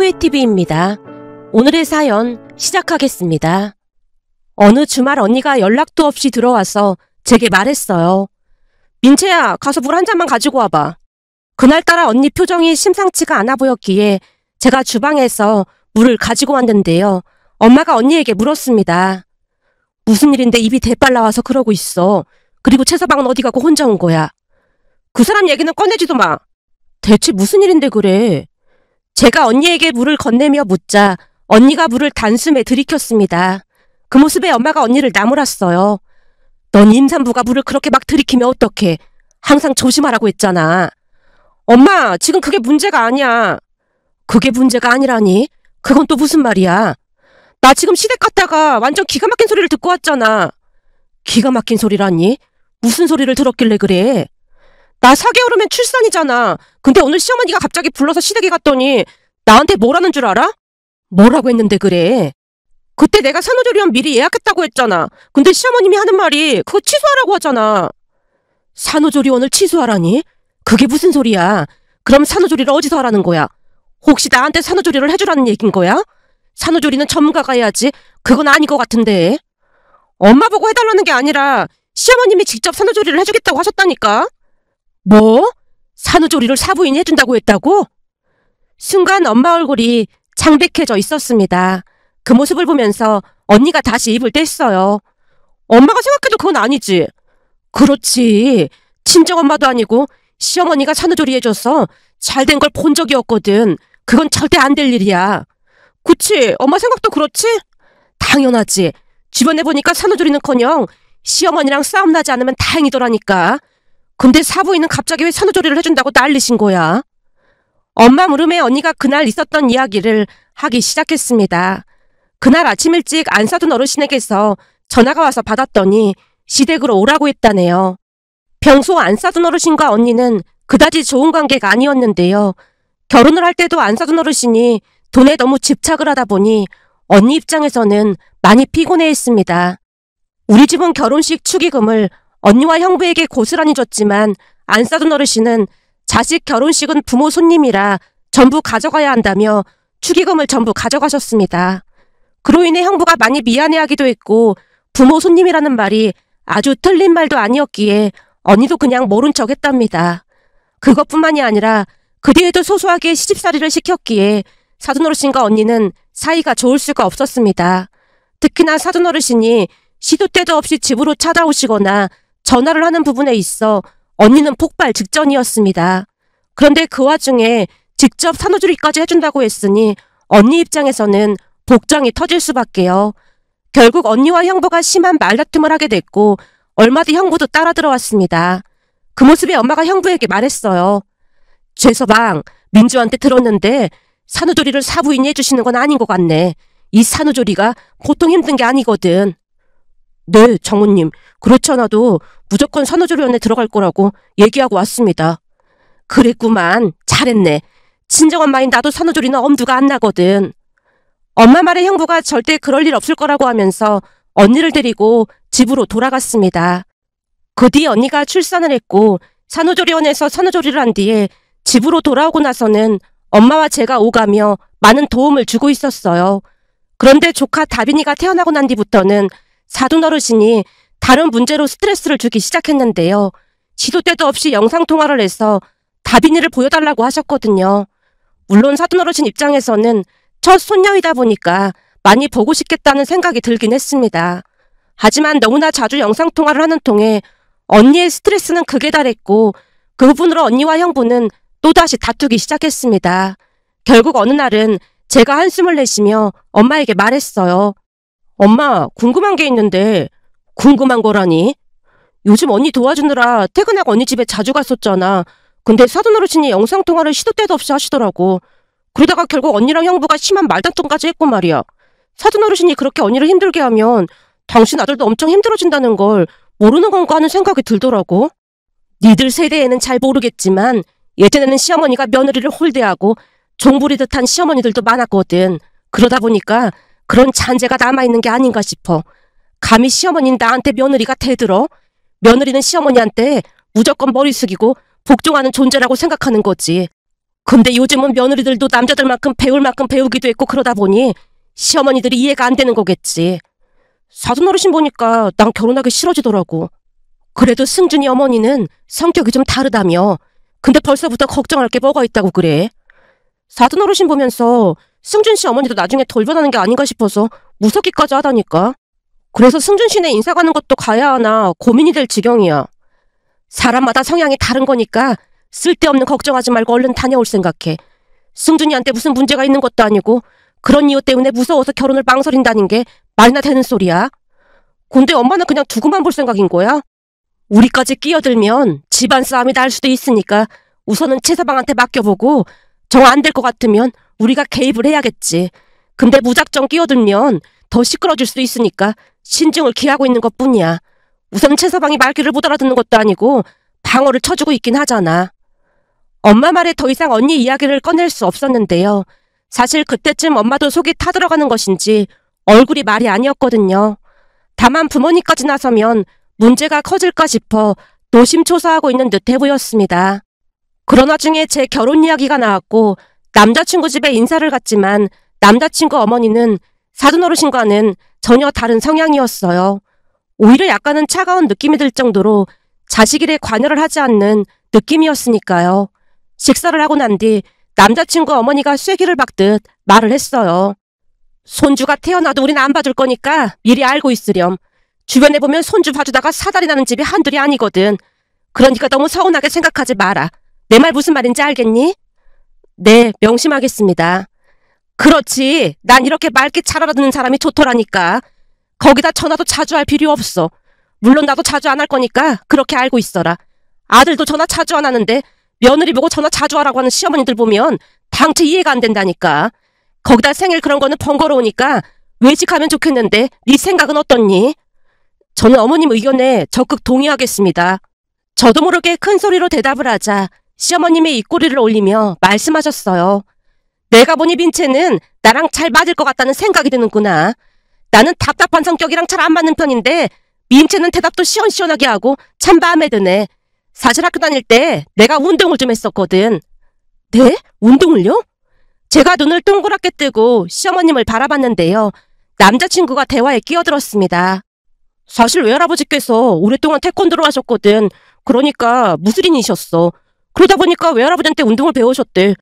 후예TV입니다. 오늘의 사연 시작하겠습니다. 어느 주말 언니가 연락도 없이 들어와서 제게 말했어요. 민채야, 가서 물 한 잔만 가지고 와봐. 그날따라 언니 표정이 심상치가 않아 보였기에 제가 주방에서 물을 가지고 왔는데요. 엄마가 언니에게 물었습니다. 무슨 일인데 입이 대빨 나와서 그러고 있어. 그리고 최서방은 어디 가고 혼자 온 거야. 그 사람 얘기는 꺼내지도 마. 대체 무슨 일인데 그래? 제가 언니에게 물을 건네며 묻자 언니가 물을 단숨에 들이켰습니다. 그 모습에 엄마가 언니를 나무랐어요. 넌 임산부가 물을 그렇게 막 들이키면 어떡해. 항상 조심하라고 했잖아. 엄마, 지금 그게 문제가 아니야. 그게 문제가 아니라니? 그건 또 무슨 말이야? 나 지금 시댁 갔다가 완전 기가 막힌 소리를 듣고 왔잖아. 기가 막힌 소리라니? 무슨 소리를 들었길래 그래? 나 4개월 후면 출산이잖아. 근데 오늘 시어머니가 갑자기 불러서 시댁에 갔더니 나한테 뭐라는 줄 알아? 뭐라고 했는데 그래? 그때 내가 산후조리원 미리 예약했다고 했잖아. 근데 시어머님이 하는 말이 그거 취소하라고 하잖아. 산후조리원을 취소하라니? 그게 무슨 소리야? 그럼 산후조리를 어디서 하라는 거야? 혹시 나한테 산후조리를 해주라는 얘긴 거야? 산후조리는 전문가가 해야지. 그건 아닌 것 같은데. 엄마 보고 해달라는 게 아니라 시어머님이 직접 산후조리를 해주겠다고 하셨다니까. 뭐? 산후조리를 사부인이 해준다고 했다고? 순간 엄마 얼굴이 창백해져 있었습니다. 그 모습을 보면서 언니가 다시 입을 뗐어요. 엄마가 생각해도 그건 아니지. 그렇지. 친정엄마도 아니고 시어머니가 산후조리 해줘서 잘된 걸 본 적이 없거든. 그건 절대 안 될 일이야. 그치? 엄마 생각도 그렇지? 당연하지. 주변에 보니까 산후조리는커녕 시어머니랑 싸움 나지 않으면 다행이더라니까. 근데 사부인은 갑자기 왜 산후조리를 해준다고 난리신 거야? 엄마 물음에 언니가 그날 있었던 이야기를 하기 시작했습니다. 그날 아침 일찍 안 사둔 어르신에게서 전화가 와서 받았더니 시댁으로 오라고 했다네요. 평소 안 사둔 어르신과 언니는 그다지 좋은 관계가 아니었는데요. 결혼을 할 때도 안 사둔 어르신이 돈에 너무 집착을 하다 보니 언니 입장에서는 많이 피곤해했습니다. 우리 집은 결혼식 축의금을 언니와 형부에게 고스란히 줬지만 안 사둔 어르신은 자식 결혼식은 부모 손님이라 전부 가져가야 한다며 축의금을 전부 가져가셨습니다. 그로 인해 형부가 많이 미안해하기도 했고 부모 손님이라는 말이 아주 틀린 말도 아니었기에 언니도 그냥 모른 척 했답니다. 그것뿐만이 아니라 그 뒤에도 소소하게 시집살이를 시켰기에 사돈어르신과 언니는 사이가 좋을 수가 없었습니다. 특히나 사돈어르신이 시도 때도 없이 집으로 찾아오시거나 전화를 하는 부분에 있어 언니는 폭발 직전이었습니다. 그런데 그 와중에 직접 산후조리까지 해준다고 했으니 언니 입장에서는 복장이 터질 수밖에요. 결국 언니와 형부가 심한 말다툼을 하게 됐고 얼마 뒤 형부도 따라 들어왔습니다. 그 모습에 엄마가 형부에게 말했어요. 최서방, 민주한테 들었는데 산후조리를 사부인이 해주시는 건 아닌 것 같네. 이 산후조리가 보통 힘든 게 아니거든. 네, 장모님. 그렇지 않아도 무조건 산후조리원에 들어갈 거라고 얘기하고 왔습니다. 그랬구만. 잘했네. 친정엄마인 나도 산후조리는 엄두가 안 나거든. 엄마 말에 형부가 절대 그럴 일 없을 거라고 하면서 언니를 데리고 집으로 돌아갔습니다. 그 뒤 언니가 출산을 했고 산후조리원에서 산후조리를 한 뒤에 집으로 돌아오고 나서는 엄마와 제가 오가며 많은 도움을 주고 있었어요. 그런데 조카 다빈이가 태어나고 난 뒤부터는 사돈어르신이 다른 문제로 스트레스를 주기 시작했는데요. 시도 때도 없이 영상통화를 해서 다빈이를 보여달라고 하셨거든요. 물론 사돈어르신 입장에서는 첫 손녀이다 보니까 많이 보고 싶겠다는 생각이 들긴 했습니다. 하지만 너무나 자주 영상통화를 하는 통에 언니의 스트레스는 극에 달했고 그 부분으로 언니와 형부는 또다시 다투기 시작했습니다. 결국 어느 날은 제가 한숨을 내쉬며 엄마에게 말했어요. 엄마, 궁금한 게 있는데. 궁금한 거라니? 요즘 언니 도와주느라 퇴근하고 언니 집에 자주 갔었잖아. 근데 사돈어르신이 영상통화를 시도 때도 없이 하시더라고. 그러다가 결국 언니랑 형부가 심한 말다툼까지 했고 말이야. 사돈어르신이 그렇게 언니를 힘들게 하면 당신 아들도 엄청 힘들어진다는 걸 모르는 건가 하는 생각이 들더라고. 니들 세대에는 잘 모르겠지만 예전에는 시어머니가 며느리를 홀대하고 종부리듯 한 시어머니들도 많았거든. 그러다 보니까 그런 잔재가 남아있는 게 아닌가 싶어. 감히 시어머니는 나한테 며느리가 대들어? 며느리는 시어머니한테 무조건 머리 숙이고 복종하는 존재라고 생각하는 거지. 근데 요즘은 며느리들도 남자들만큼 배울 만큼 배우기도 했고 그러다 보니 시어머니들이 이해가 안 되는 거겠지. 사돈어르신 보니까 난 결혼하기 싫어지더라고. 그래도 승준이 어머니는 성격이 좀 다르다며. 근데 벌써부터 걱정할 게 뭐가 있다고 그래. 사돈어르신 보면서 승준 씨 어머니도 나중에 돌변하는 게 아닌가 싶어서 무섭기까지 하다니까. 그래서 승준 씨네 인사 가는 것도 가야 하나 고민이 될 지경이야. 사람마다 성향이 다른 거니까 쓸데없는 걱정하지 말고 얼른 다녀올 생각해. 승준이한테 무슨 문제가 있는 것도 아니고 그런 이유 때문에 무서워서 결혼을 망설인다는 게 말이나 되는 소리야. 근데 엄마는 그냥 두고만 볼 생각인 거야? 우리까지 끼어들면 집안 싸움이 날 수도 있으니까 우선은 최서방한테 맡겨보고 정 안 될 것 같으면 우리가 개입을 해야겠지. 근데 무작정 끼어들면 더 시끄러질 수도 있으니까 신중을 기하고 있는 것뿐이야. 우선 최서방이 말귀를 못 알아듣는 것도 아니고 방어를 쳐주고 있긴 하잖아. 엄마 말에 더 이상 언니 이야기를 꺼낼 수 없었는데요. 사실 그때쯤 엄마도 속이 타들어가는 것인지 얼굴이 말이 아니었거든요. 다만 부모님까지 나서면 문제가 커질까 싶어 노심초사하고 있는 듯해 보였습니다. 그런 와중에 제 결혼 이야기가 나왔고 남자친구 집에 인사를 갔지만 남자친구 어머니는 사돈어르신과는 전혀 다른 성향이었어요. 오히려 약간은 차가운 느낌이 들 정도로 자식 일에 관여를 하지 않는 느낌이었으니까요. 식사를 하고 난 뒤 남자친구 어머니가 쐐기를 박듯 말을 했어요. 손주가 태어나도 우린 안 봐줄 거니까 미리 알고 있으렴. 주변에 보면 손주 봐주다가 사달이 나는 집이 한둘이 아니거든. 그러니까 너무 서운하게 생각하지 마라. 내 말 무슨 말인지 알겠니? 네, 명심하겠습니다. 그렇지. 난 이렇게 맑게 잘 알아듣는 사람이 좋더라니까. 거기다 전화도 자주 할 필요 없어. 물론 나도 자주 안 할 거니까 그렇게 알고 있어라. 아들도 전화 자주 안 하는데 며느리 보고 전화 자주 하라고 하는 시어머니들 보면 당최 이해가 안 된다니까. 거기다 생일 그런 거는 번거로우니까 외식하면 좋겠는데 네 생각은 어떻니? 저는 어머님 의견에 적극 동의하겠습니다. 저도 모르게 큰 소리로 대답을 하자 시어머님의 입꼬리를 올리며 말씀하셨어요. 내가 보니 민채는 나랑 잘 맞을 것 같다는 생각이 드는구나. 나는 답답한 성격이랑 잘 안 맞는 편인데 민채는 대답도 시원시원하게 하고 참 마음에 드네. 사실 학교 다닐 때 내가 운동을 좀 했었거든. 네? 운동을요? 제가 눈을 동그랗게 뜨고 시어머님을 바라봤는데요. 남자친구가 대화에 끼어들었습니다. 사실 외할아버지께서 오랫동안 태권도를 하셨거든. 그러니까 무술인이셨어. 그러다 보니까 외할아버지한테 운동을 배우셨대.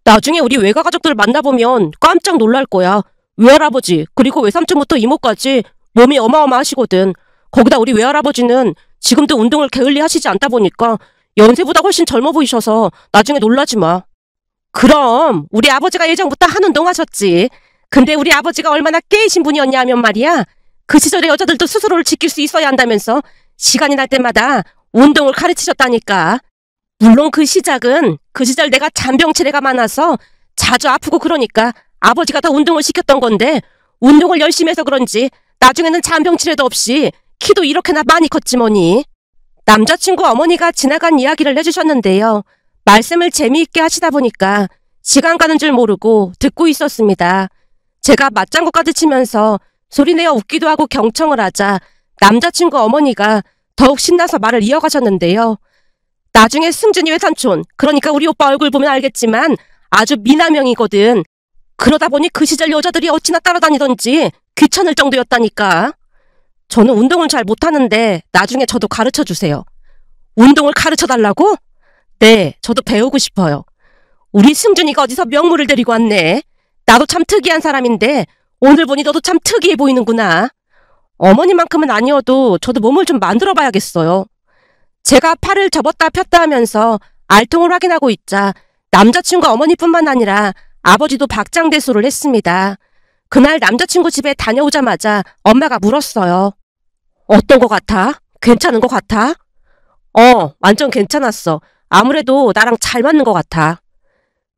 나중에 우리 외가 가족들 만나보면 깜짝 놀랄 거야. 외할아버지 그리고 외삼촌부터 이모까지 몸이 어마어마하시거든. 거기다 우리 외할아버지는 지금도 운동을 게을리 하시지 않다 보니까 연세보다 훨씬 젊어 보이셔서 나중에 놀라지 마. 그럼 우리 아버지가 예전부터 한 운동 하셨지. 근데 우리 아버지가 얼마나 깨이신 분이었냐면 말이야. 그 시절의 여자들도 스스로를 지킬 수 있어야 한다면서 시간이 날 때마다 운동을 가르치셨다니까. 물론 그 시절 내가 잔병치레가 많아서 자주 아프고 그러니까 아버지가 더 운동을 시켰던 건데 운동을 열심히 해서 그런지 나중에는 잔병치레도 없이 키도 이렇게나 많이 컸지 뭐니. 남자친구 어머니가 지나간 이야기를 해주셨는데요. 말씀을 재미있게 하시다 보니까 시간 가는 줄 모르고 듣고 있었습니다. 제가 맞장구까지 치면서 소리내어 웃기도 하고 경청을 하자 남자친구 어머니가 더욱 신나서 말을 이어가셨는데요. 나중에 승준이 외삼촌, 그러니까 우리 오빠 얼굴 보면 알겠지만 아주 미남형이거든. 그러다 보니 그 시절 여자들이 어찌나 따라다니던지 귀찮을 정도였다니까. 저는 운동을 잘 못하는데 나중에 저도 가르쳐주세요. 운동을 가르쳐달라고? 네, 저도 배우고 싶어요. 우리 승준이가 어디서 명물을 데리고 왔네. 나도 참 특이한 사람인데 오늘 보니 너도 참 특이해 보이는구나. 어머니만큼은 아니어도 저도 몸을 좀 만들어 봐야겠어요. 제가 팔을 접었다 폈다 하면서 알통을 확인하고 있자 남자친구 어머니뿐만 아니라 아버지도 박장대소를 했습니다. 그날 남자친구 집에 다녀오자마자 엄마가 물었어요. 어떤 거 같아? 괜찮은 거 같아? 완전 괜찮았어. 아무래도 나랑 잘 맞는 것 같아.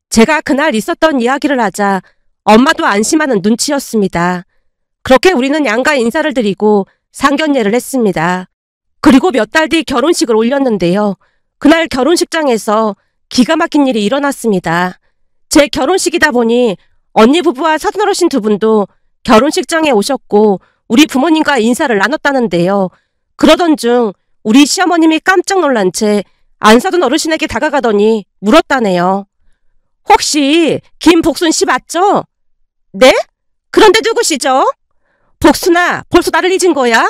제가 그날 있었던 이야기를 하자 엄마도 안심하는 눈치였습니다. 그렇게 우리는 양가 인사를 드리고 상견례를 했습니다. 그리고 몇 달 뒤 결혼식을 올렸는데요. 그날 결혼식장에서 기가 막힌 일이 일어났습니다. 제 결혼식이다 보니 언니 부부와 사돈어르신 두 분도 결혼식장에 오셨고 우리 부모님과 인사를 나눴다는데요. 그러던 중 우리 시어머님이 깜짝 놀란 채 안사돈 어르신에게 다가가더니 물었다네요. 혹시 김복순 씨 맞죠? 네? 그런데 누구시죠? 복순아, 벌써 나를 잊은 거야?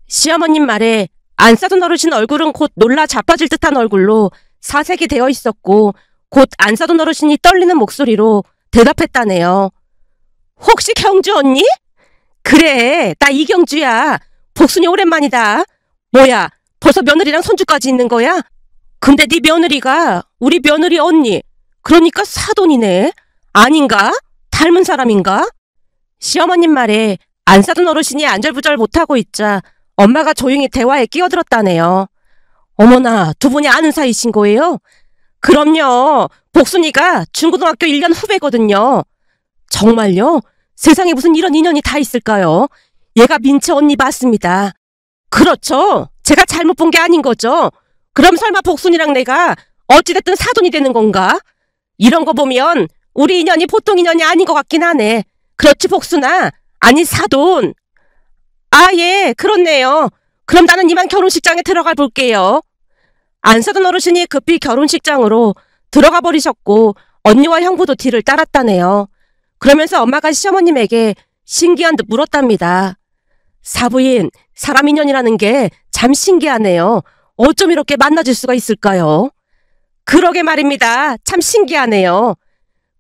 시어머님 말에 안 싸던 어르신 얼굴은 곧 놀라 자빠질 듯한 얼굴로 사색이 되어 있었고 곧 안 싸던 어르신이 떨리는 목소리로 대답했다네요. 혹시 경주 언니? 그래, 나 이경주야. 복순이 오랜만이다. 뭐야, 벌써 며느리랑 손주까지 있는 거야? 근데 네 며느리가 우리 며느리 언니, 그러니까 사돈이네. 아닌가? 닮은 사람인가? 시어머님 말에 안 싸던 어르신이 안절부절 못하고 있자 엄마가 조용히 대화에 끼어들었다네요. 어머나, 두 분이 아는 사이신 거예요? 그럼요. 복순이가 중고등학교 1년 후배거든요. 정말요? 세상에 무슨 이런 인연이 다 있을까요? 얘가 민채 언니 맞습니다. 그렇죠. 제가 잘못 본 게 아닌 거죠. 그럼 설마 복순이랑 내가 어찌됐든 사돈이 되는 건가? 이런 거 보면 우리 인연이 보통 인연이 아닌 것 같긴 하네. 그렇지 복순아? 아니 사돈. 아 예, 그렇네요. 그럼 나는 이만 결혼식장에 들어가 볼게요. 안 사돈 어르신이 급히 결혼식장으로 들어가 버리셨고 언니와 형부도 뒤를 따랐다네요. 그러면서 엄마가 시어머님에게 신기한 듯 물었답니다. 사부인, 사람 인연이라는 게 참 신기하네요. 어쩜 이렇게 만나질 수가 있을까요? 그러게 말입니다. 참 신기하네요.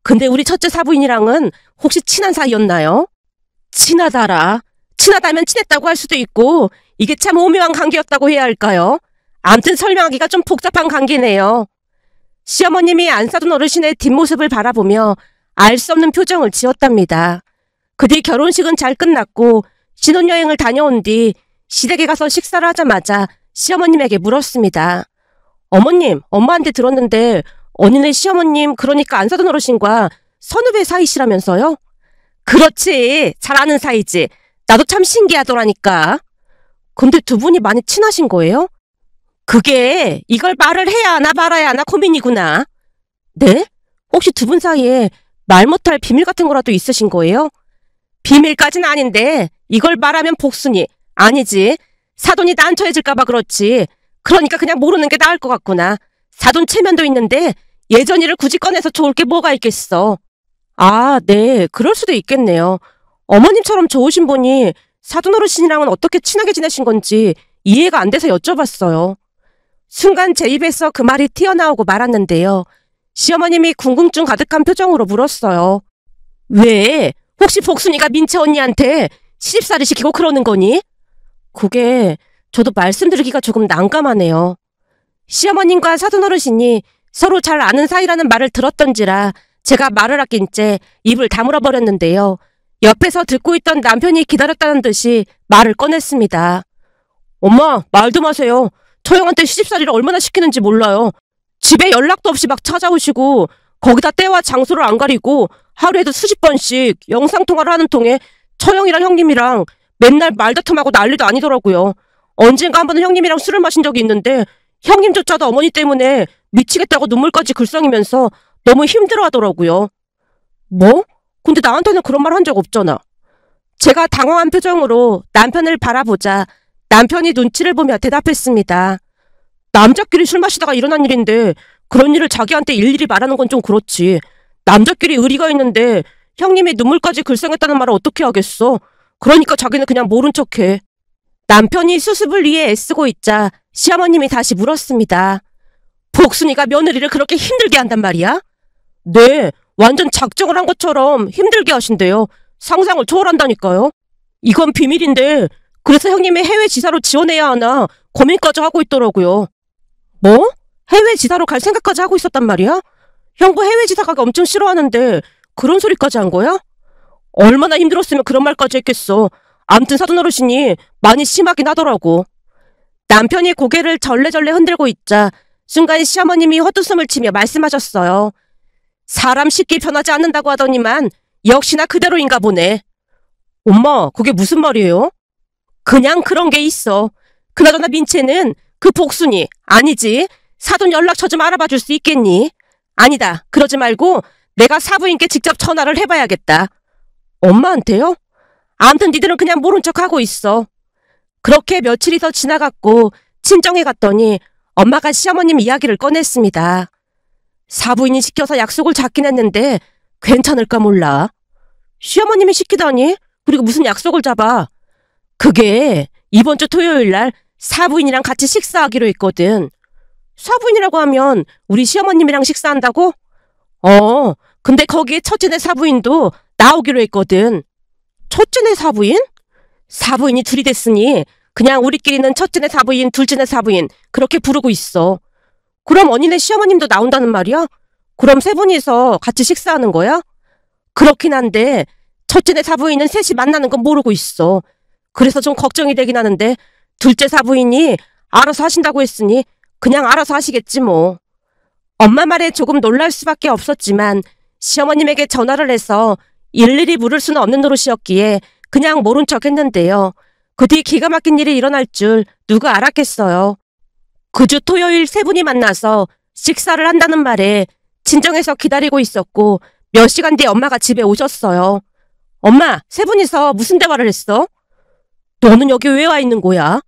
근데 우리 첫째 사부인이랑은 혹시 친한 사이였나요? 친하다라. 친하다면 친했다고 할 수도 있고 이게 참 오묘한 관계였다고 해야 할까요? 암튼 설명하기가 좀 복잡한 관계네요. 시어머님이 안 사돈 어르신의 뒷모습을 바라보며 알 수 없는 표정을 지었답니다. 그 뒤 결혼식은 잘 끝났고 신혼여행을 다녀온 뒤 시댁에 가서 식사를 하자마자 시어머님에게 물었습니다. 어머님, 엄마한테 들었는데 언니네 시어머님 그러니까 안 사돈 어르신과 선후배 사이시라면서요? 그렇지, 잘 아는 사이지. 나도 참 신기하더라니까. 근데 두 분이 많이 친하신 거예요? 그게 이걸 말을 해야 하나 말아야 하나 고민이구나. 네? 혹시 두 분 사이에 말 못할 비밀 같은 거라도 있으신 거예요? 비밀까진 아닌데 이걸 말하면 복순이, 아니지, 사돈이 난처해질까봐 그렇지. 그러니까 그냥 모르는 게 나을 것 같구나. 사돈 체면도 있는데 예전 일을 굳이 꺼내서 좋을 게 뭐가 있겠어. 아, 네, 그럴 수도 있겠네요. 어머님처럼 좋으신 분이 사돈 어르신이랑은 어떻게 친하게 지내신 건지 이해가 안 돼서 여쭤봤어요. 순간 제 입에서 그 말이 튀어나오고 말았는데요. 시어머님이 궁금증 가득한 표정으로 물었어요. 왜? 혹시 복순이가 민채 언니한테 시집살이 시키고 그러는 거니? 그게 저도 말씀드리기가 조금 난감하네요. 시어머님과 사돈 어르신이 서로 잘 아는 사이라는 말을 들었던지라 제가 말을 아낀 채 입을 다물어 버렸는데요. 옆에서 듣고 있던 남편이 기다렸다는 듯이 말을 꺼냈습니다. 엄마, 말도 마세요. 저 형한테 시집살이를 얼마나 시키는지 몰라요. 집에 연락도 없이 막 찾아오시고 거기다 때와 장소를 안 가리고 하루에도 수십 번씩 영상통화를 하는 통에 저 형이랑 형님이랑 맨날 말다툼하고 난리도 아니더라고요. 언젠가 한 번은 형님이랑 술을 마신 적이 있는데 형님조차도 어머니 때문에 미치겠다고 눈물까지 글썽이면서 너무 힘들어하더라고요. 뭐? 근데 나한테는 그런 말 한 적 없잖아. 제가 당황한 표정으로 남편을 바라보자 남편이 눈치를 보며 대답했습니다. 남자끼리 술 마시다가 일어난 일인데 그런 일을 자기한테 일일이 말하는 건 좀 그렇지. 남자끼리 의리가 있는데 형님이 눈물까지 글썽했다는 말을 어떻게 하겠어. 그러니까 자기는 그냥 모른 척해. 남편이 수습을 위해 애쓰고 있자 시어머님이 다시 물었습니다. 복순이가 며느리를 그렇게 힘들게 한단 말이야? 네, 완전 작정을 한 것처럼 힘들게 하신대요. 상상을 초월한다니까요. 이건 비밀인데 그래서 형님이 해외 지사로 지원해야 하나 고민까지 하고 있더라고요. 뭐? 해외 지사로 갈 생각까지 하고 있었단 말이야? 형부 해외 지사 가기 엄청 싫어하는데 그런 소리까지 한 거야? 얼마나 힘들었으면 그런 말까지 했겠어. 암튼 사돈 어르신이 많이 심하긴 하더라고. 남편이 고개를 절레절레 흔들고 있자 순간 시어머님이 헛웃음을 치며 말씀하셨어요. 사람 쉽게 변하지 않는다고 하더니만 역시나 그대로인가 보네. 엄마, 그게 무슨 말이에요? 그냥 그런 게 있어. 그나저나 민채는 그 복순이, 아니지, 사돈 연락처 좀 알아봐 줄 수 있겠니? 아니다, 그러지 말고 내가 사부인께 직접 전화를 해봐야겠다. 엄마한테요? 아무튼 니들은 그냥 모른 척하고 있어. 그렇게 며칠이 더 지나갔고 친정에 갔더니 엄마가 시어머님 이야기를 꺼냈습니다. 사부인이 시켜서 약속을 잡긴 했는데 괜찮을까 몰라. 시어머님이 시키다니? 그리고 무슨 약속을 잡아? 그게 이번 주 토요일 날 사부인이랑 같이 식사하기로 했거든. 사부인이라고 하면 우리 시어머님이랑 식사한다고? 근데 거기에 첫째네 사부인도 나오기로 했거든. 첫째네 사부인? 사부인이 둘이 됐으니 그냥 우리끼리는 첫째네 사부인, 둘째네 사부인 그렇게 부르고 있어. 그럼 언니네 시어머님도 나온다는 말이야? 그럼 세 분이서 같이 식사하는 거야? 그렇긴 한데 첫째네 사부인은 셋이 만나는 건 모르고 있어. 그래서 좀 걱정이 되긴 하는데 둘째 사부인이 알아서 하신다고 했으니 그냥 알아서 하시겠지 뭐. 엄마 말에 조금 놀랄 수밖에 없었지만 시어머님에게 전화를 해서 일일이 물을 수는 없는 노릇이었기에 그냥 모른 척 했는데요. 그 뒤 기가 막힌 일이 일어날 줄 누가 알았겠어요. 그 주 토요일 세 분이 만나서 식사를 한다는 말에 친정에서 기다리고 있었고 몇 시간 뒤에 엄마가 집에 오셨어요. 엄마, 세 분이서 무슨 대화를 했어? 너는 여기 왜 와 있는 거야?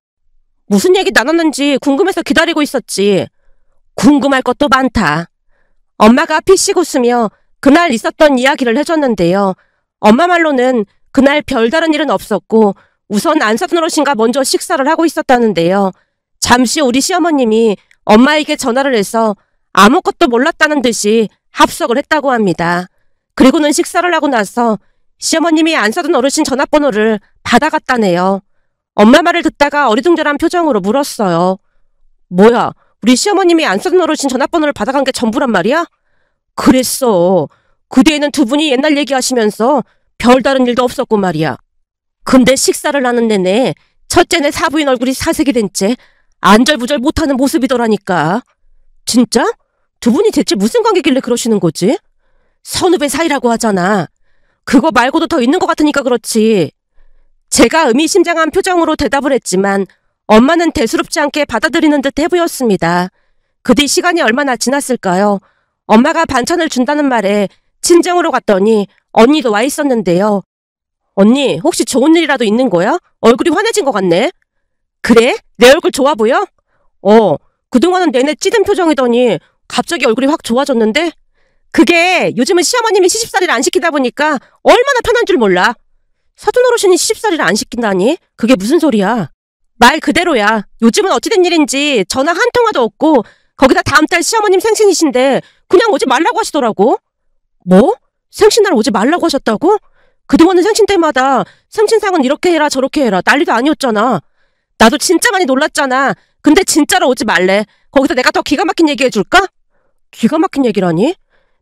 무슨 얘기 나눴는지 궁금해서 기다리고 있었지. 궁금할 것도 많다. 엄마가 피식 웃으며 그날 있었던 이야기를 해줬는데요. 엄마 말로는 그날 별다른 일은 없었고 우선 안사돈 어르신과 먼저 식사를 하고 있었다는데요. 잠시 우리 시어머님이 엄마에게 전화를 해서 아무것도 몰랐다는 듯이 합석을 했다고 합니다. 그리고는 식사를 하고 나서 시어머님이 안사돈 어르신 전화번호를 받아갔다네요. 엄마 말을 듣다가 어리둥절한 표정으로 물었어요. 뭐야, 우리 시어머님이 안사돈 어르신 전화번호를 받아간 게 전부란 말이야? 그랬어. 그 뒤에는 두 분이 옛날 얘기하시면서 별다른 일도 없었고 말이야. 근데 식사를 하는 내내 첫째네 사부인 얼굴이 사색이 된 채 안절부절 못하는 모습이더라니까. 진짜? 두 분이 대체 무슨 관계길래 그러시는 거지? 선후배 사이라고 하잖아. 그거 말고도 더 있는 것 같으니까 그렇지. 제가 의미심장한 표정으로 대답을 했지만 엄마는 대수롭지 않게 받아들이는 듯 해보였습니다. 그 뒤 시간이 얼마나 지났을까요? 엄마가 반찬을 준다는 말에 친정으로 갔더니 언니도 와 있었는데요. 언니, 혹시 좋은 일이라도 있는 거야? 얼굴이 환해진 것 같네. 그래? 내 얼굴 좋아 보여? 그동안은 내내 찌든 표정이더니 갑자기 얼굴이 확 좋아졌는데? 그게 요즘은 시어머님이 시집살이를 안 시키다 보니까 얼마나 편한 줄 몰라. 사돈 어르신이 시집살이를 안 시킨다니? 그게 무슨 소리야? 말 그대로야. 요즘은 어찌된 일인지 전화 한 통화도 없고 거기다 다음 달 시어머님 생신이신데 그냥 오지 말라고 하시더라고. 뭐? 생신날 오지 말라고 하셨다고? 그동안은 생신 때마다 생신상은 이렇게 해라 저렇게 해라 난리도 아니었잖아. 나도 진짜 많이 놀랐잖아. 근데 진짜로 오지 말래. 거기서 내가 더 기가 막힌 얘기 해줄까? 기가 막힌 얘기라니?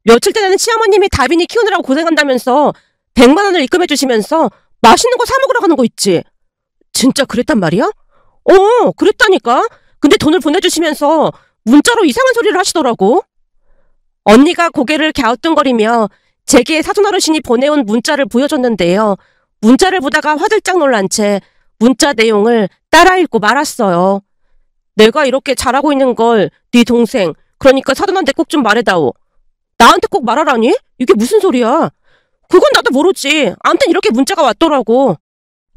며칠 전에는 시어머님이 다빈이 키우느라고 고생한다면서 100만 원을 입금해 주시면서 맛있는 거 사 먹으러 가는 거 있지? 진짜 그랬단 말이야? 그랬다니까. 근데 돈을 보내주시면서 문자로 이상한 소리를 하시더라고. 언니가 고개를 갸우뚱거리며 제게 사돈 어르신이 보내온 문자를 보여줬는데요. 문자를 보다가 화들짝 놀란 채 문자 내용을 따라 읽고 말았어요. 내가 이렇게 잘하고 있는 걸 네 동생, 그러니까 사돈한테 꼭 좀 말해다오. 나한테 꼭 말하라니? 이게 무슨 소리야? 그건 나도 모르지. 아무튼 이렇게 문자가 왔더라고.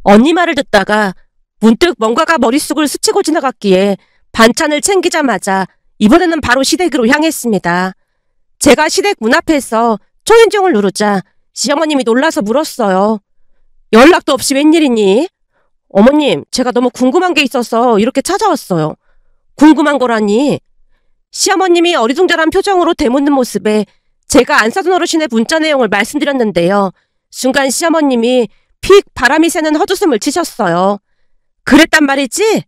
언니 말을 듣다가 문득 뭔가가 머릿속을 스치고 지나갔기에 반찬을 챙기자마자 이번에는 바로 시댁으로 향했습니다. 제가 시댁 문 앞에서 초인종을 누르자 시어머님이 놀라서 물었어요. 연락도 없이 웬일이니? 어머님, 제가 너무 궁금한 게 있어서 이렇게 찾아왔어요. 궁금한 거라니? 시어머님이 어리둥절한 표정으로 되묻는 모습에 제가 안사돈 어르신의 문자 내용을 말씀드렸는데요. 순간 시어머님이 픽 바람이 새는 헛웃음을 치셨어요. 그랬단 말이지?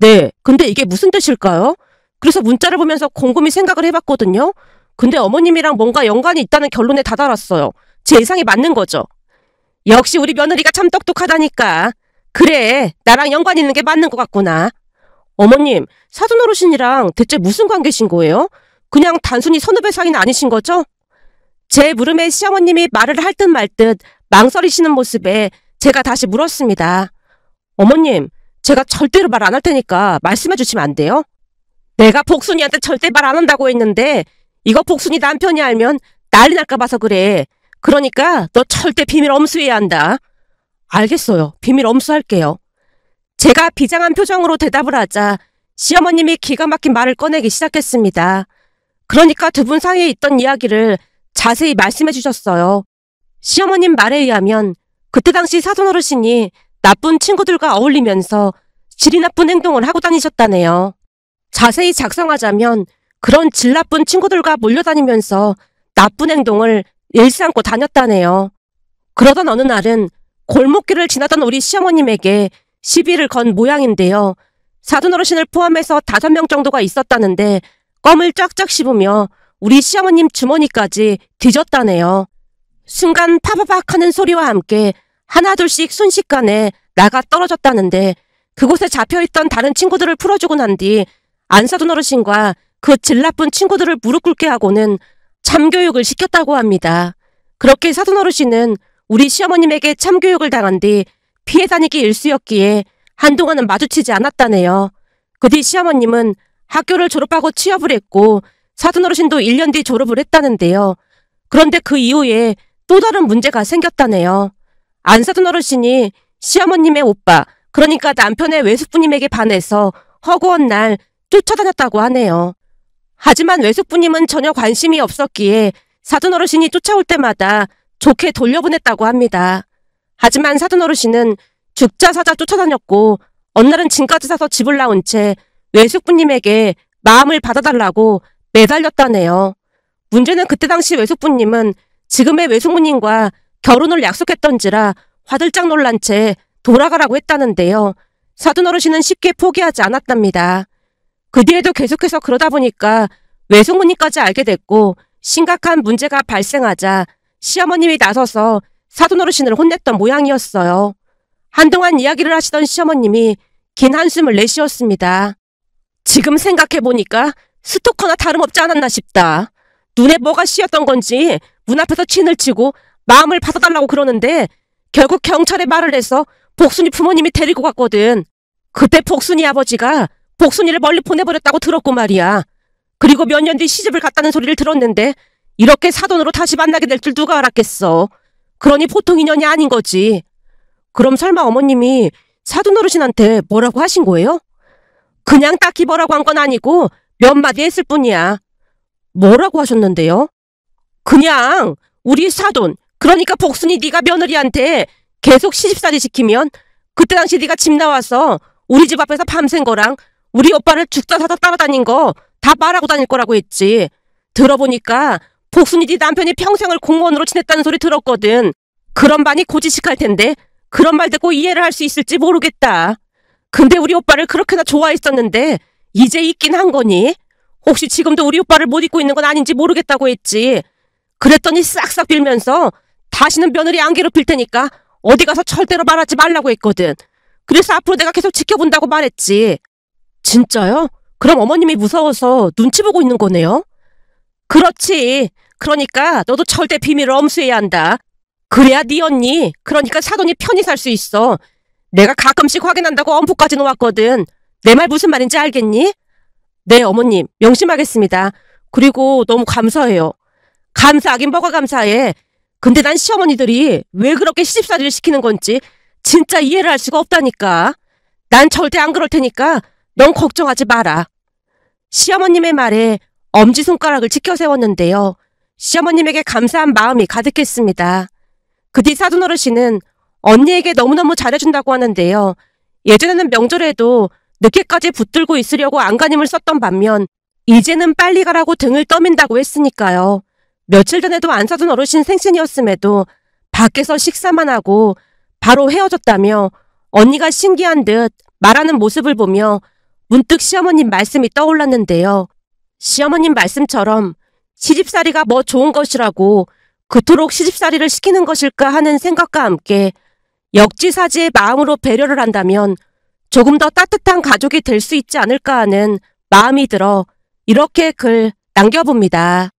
네, 근데 이게 무슨 뜻일까요? 그래서 문자를 보면서 곰곰이 생각을 해봤거든요. 근데 어머님이랑 뭔가 연관이 있다는 결론에 다다랐어요. 제 예상이 맞는 거죠. 역시 우리 며느리가 참 똑똑하다니까. 그래, 나랑 연관 있는 게 맞는 것 같구나. 어머님, 사돈 어르신이랑 대체 무슨 관계신 거예요? 그냥 단순히 선후배 사이는 아니신 거죠? 제 물음에 시어머님이 말을 할 듯 말 듯 망설이시는 모습에 제가 다시 물었습니다. 어머님, 제가 절대로 말 안 할 테니까 말씀해 주시면 안 돼요? 내가 복순이한테 절대 말 안 한다고 했는데 이거 복순이 남편이 알면 난리 날까 봐서 그래. 그러니까 너 절대 비밀 엄수해야 한다. 알겠어요. 비밀 엄수할게요. 제가 비장한 표정으로 대답을 하자 시어머님이 기가 막힌 말을 꺼내기 시작했습니다. 그러니까 두 분 사이에 있던 이야기를 자세히 말씀해 주셨어요. 시어머님 말에 의하면 그때 당시 사돈어르신이 나쁜 친구들과 어울리면서 질이 나쁜 행동을 하고 다니셨다네요. 자세히 작성하자면 그런 질 나쁜 친구들과 몰려다니면서 나쁜 행동을 일삼고 다녔다네요. 그러던 어느 날은 골목길을 지나던 우리 시어머님에게 시비를 건 모양인데요. 사돈어르신을 포함해서 5명 정도가 있었다는데 껌을 쫙쫙 씹으며 우리 시어머님 주머니까지 뒤졌다네요. 순간 파바박 하는 소리와 함께 하나둘씩 순식간에 나가 떨어졌다는데 그곳에 잡혀있던 다른 친구들을 풀어주고 난 뒤 안사돈 어르신과 그 질 나쁜 친구들을 무릎 꿇게 하고는 참교육을 시켰다고 합니다. 그렇게 사돈 어르신은 우리 시어머님에게 참교육을 당한 뒤 피해 다니기 일쑤였기에 한동안은 마주치지 않았다네요. 그 뒤 시어머님은 학교를 졸업하고 취업을 했고 사돈 어르신도 1년 뒤 졸업을 했다는데요. 그런데 그 이후에 또 다른 문제가 생겼다네요. 안사돈 어르신이 시어머님의 오빠, 그러니까 남편의 외숙부님에게 반해서 허구한 날 쫓아다녔다고 하네요. 하지만 외숙부님은 전혀 관심이 없었기에 사돈 어르신이 쫓아올 때마다 좋게 돌려보냈다고 합니다. 하지만 사돈 어르신은 죽자 사자 쫓아다녔고 어느 날은 짐까지 사서 집을 나온 채 외숙부님에게 마음을 받아달라고 매달렸다네요. 문제는 그때 당시 외숙부님은 지금의 외숙모님과 결혼을 약속했던지라 화들짝 놀란 채 돌아가라고 했다는데요. 사돈 어르신은 쉽게 포기하지 않았답니다. 그 뒤에도 계속해서 그러다 보니까 외숙모님까지 알게 됐고 심각한 문제가 발생하자 시어머님이 나서서 사돈 어르신을 혼냈던 모양이었어요. 한동안 이야기를 하시던 시어머님이 긴 한숨을 내쉬었습니다. 지금 생각해보니까 스토커나 다름없지 않았나 싶다. 눈에 뭐가 씌었던 건지 문 앞에서 친을 치고 마음을 받아달라고 그러는데 결국 경찰에 말을 해서 복순이 부모님이 데리고 갔거든. 그때 복순이 아버지가 복순이를 멀리 보내버렸다고 들었고 말이야. 그리고 몇 년 뒤 시집을 갔다는 소리를 들었는데 이렇게 사돈으로 다시 만나게 될 줄 누가 알았겠어. 그러니 보통 인연이 아닌 거지. 그럼 설마 어머님이 사돈 어르신한테 뭐라고 하신 거예요? 그냥 딱히 뭐라고 한 건 아니고 몇 마디 했을 뿐이야. 뭐라고 하셨는데요? 그냥 우리 사돈, 그러니까 복순이 네가 며느리한테 계속 시집살이 시키면 그때 당시 네가 집 나와서 우리 집 앞에서 밤샌 거랑 우리 오빠를 죽다 사다 따라다닌 거 다 말하고 다닐 거라고 했지. 들어보니까 복순이 네 남편이 평생을 공무원으로 지냈다는 소리 들었거든. 그런 많이 고지식할 텐데 그런 말 듣고 이해를 할 수 있을지 모르겠다. 근데 우리 오빠를 그렇게나 좋아했었는데 이제 있긴 한 거니? 혹시 지금도 우리 오빠를 못 잊고 있는 건 아닌지 모르겠다고 했지. 그랬더니 싹싹 빌면서 다시는 며느리 안 괴롭힐 테니까 어디 가서 절대로 말하지 말라고 했거든. 그래서 앞으로 내가 계속 지켜본다고 말했지. 진짜요? 그럼 어머님이 무서워서 눈치 보고 있는 거네요? 그렇지. 그러니까 너도 절대 비밀을 엄수해야 한다. 그래야 네 언니, 그러니까 사돈이 편히 살 수 있어. 내가 가끔씩 확인한다고 엄포까지 놓았거든. 내 말 무슨 말인지 알겠니? 네, 어머님. 명심하겠습니다. 그리고 너무 감사해요. 감사하긴 뭐가 감사해. 근데 난 시어머니들이 왜 그렇게 시집살이를 시키는 건지 진짜 이해를 할 수가 없다니까. 난 절대 안 그럴 테니까 넌 걱정하지 마라. 시어머님의 말에 엄지손가락을 치켜세웠는데요. 시어머님에게 감사한 마음이 가득했습니다. 그 뒤 사돈 어르신은 언니에게 너무너무 잘해준다고 하는데요. 예전에는 명절에도 늦게까지 붙들고 있으려고 안간힘을 썼던 반면 이제는 빨리 가라고 등을 떠민다고 했으니까요. 며칠 전에도 안사돈 어르신 생신이었음에도 밖에서 식사만 하고 바로 헤어졌다며 언니가 신기한 듯 말하는 모습을 보며 문득 시어머님 말씀이 떠올랐는데요. 시어머님 말씀처럼 시집살이가 뭐 좋은 것이라고 그토록 시집살이를 시키는 것일까 하는 생각과 함께 역지사지의 마음으로 배려를 한다면 조금 더 따뜻한 가족이 될 수 있지 않을까 하는 마음이 들어 이렇게 글 남겨봅니다.